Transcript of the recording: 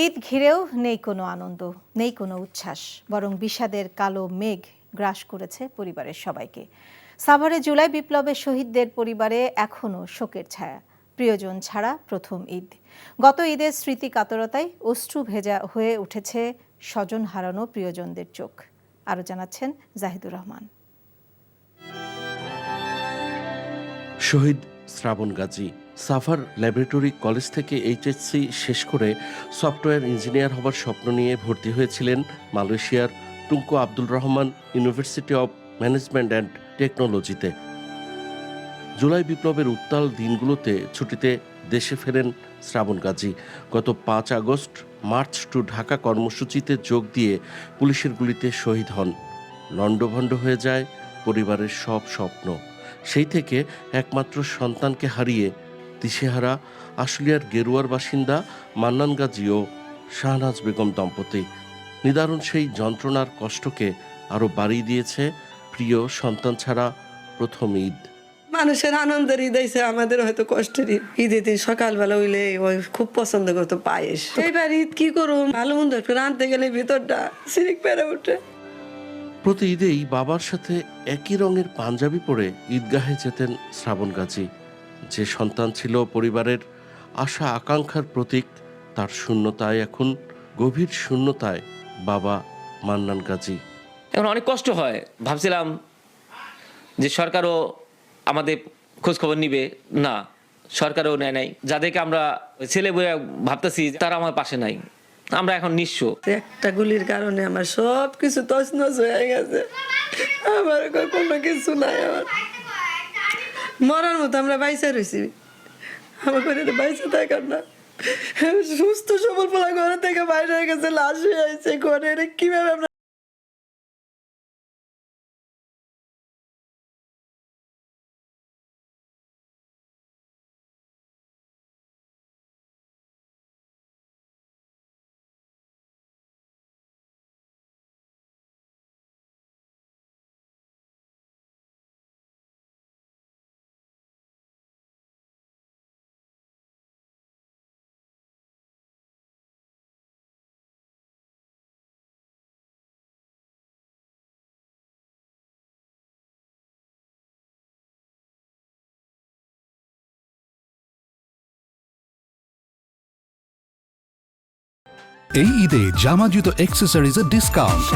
ঈদ ঘিরেও নেই কোনো আনন্দ, নেই কোনো উচ্ছ্বাস, বরং বিষাদের কালো মেঘ গ্রাস করেছে পরিবারের সবাইকে। সাভারে জুলাই বিপ্লবের শহীদদের পরিবারে এখনও শোকের ছায়া। প্রিয়জন ছাড়া প্রথম ঈদ। গত ঈদের স্মৃতি কাতরতায় অশ্রু ভেজা হয়ে উঠেছে স্বজন হারানো প্রিয়জনদের চোখ। আরও জানাচ্ছেন জাহিদুর রহমান। শহীদ শ্রাবণ গাজী সাভার ল্যাবরেটরি কলেজ থেকে এইচএসসি শেষ করে সফটওয়্যার ইঞ্জিনিয়ার হবার স্বপ্ন নিয়ে ভর্তি হয়েছিলেন মালয়েশিয়ার Tunku Abdul Rahman University of Management and টেকনোলজিতে। জুলাই বিপ্লবের উত্তাল দিনগুলোতে ছুটিতে দেশে ফেরেন শ্রাবণ গাজী। গত 5 আগস্ট মার্চ টু ঢাকা কর্মসূচিতে যোগ দিয়ে পুলিশের গুলিতে শহীদ হন। লণ্ডভণ্ড হয়ে যায় পরিবারের সব স্বপ্ন। সেই থেকে একমাত্র সন্তানকে হারিয়ে দিশেহারা আশুলিয়ার গেরুয়ার বাসিন্দা মান্নান গাজী ও শাহনাজ বেগম দম্পতি। নিদারুণ সেই যন্ত্রণার কষ্টকে আরও বাড়িয়ে দিয়েছে প্রিয় সন্তান ছাড়া প্রথম ঈদ। মানুষের আনন্দের ঈদ আইছে, আমাদের হয়তো কষ্টের ঈদ। ঈদের দিন সকালবেলা হইলে ওই খুব পছন্দ করতো পায়েস। এইবার ঈদ কি করুন, ভালো মন্দ একটু রাঁধতে গেলে ভিতরটা সিরিক পেরে ওঠে। প্রতি ঈদেই বাবার সাথে একই রঙের পাঞ্জাবি পরে ঈদগাহে যেতেন শ্রাবণ গাজী। যে সন্তান ছিল পরিবারের আশা আকাঙ্ক্ষার প্রতীক, তার শূন্যতায় এখন গভীর শূন্যতায় বাবা মান্নান গাজী। এখন অনেক কষ্ট হয়। ভাবছিলাম যে সরকারও আমাদের খোঁজ খবর নিবে, না, সরকারও নেয় নাই। যাদেরকে আমরা ছেলে বলে ভাবতেছি তারা আমার পাশে নাই। আমরা এখন নিঃস্ব। একটা গুলির কারণে আমার সব কিছু তছনছ হয়ে গেছে। আমার কোনো কিছু নাই, আমার মরার মতো আমরা বাইসে রয়েছি। আমার বাড়িতে বাইসে থাকার না, সুস্থ সবল পোলা ঘর থেকে বাইরে হয়ে গেছে, লাশ হয়ে আছে ঘরে। কিভাবে আমরা এই ঈদে জামা জুতো অ্যাক্সেসরিজের ডিসকাউন্ট।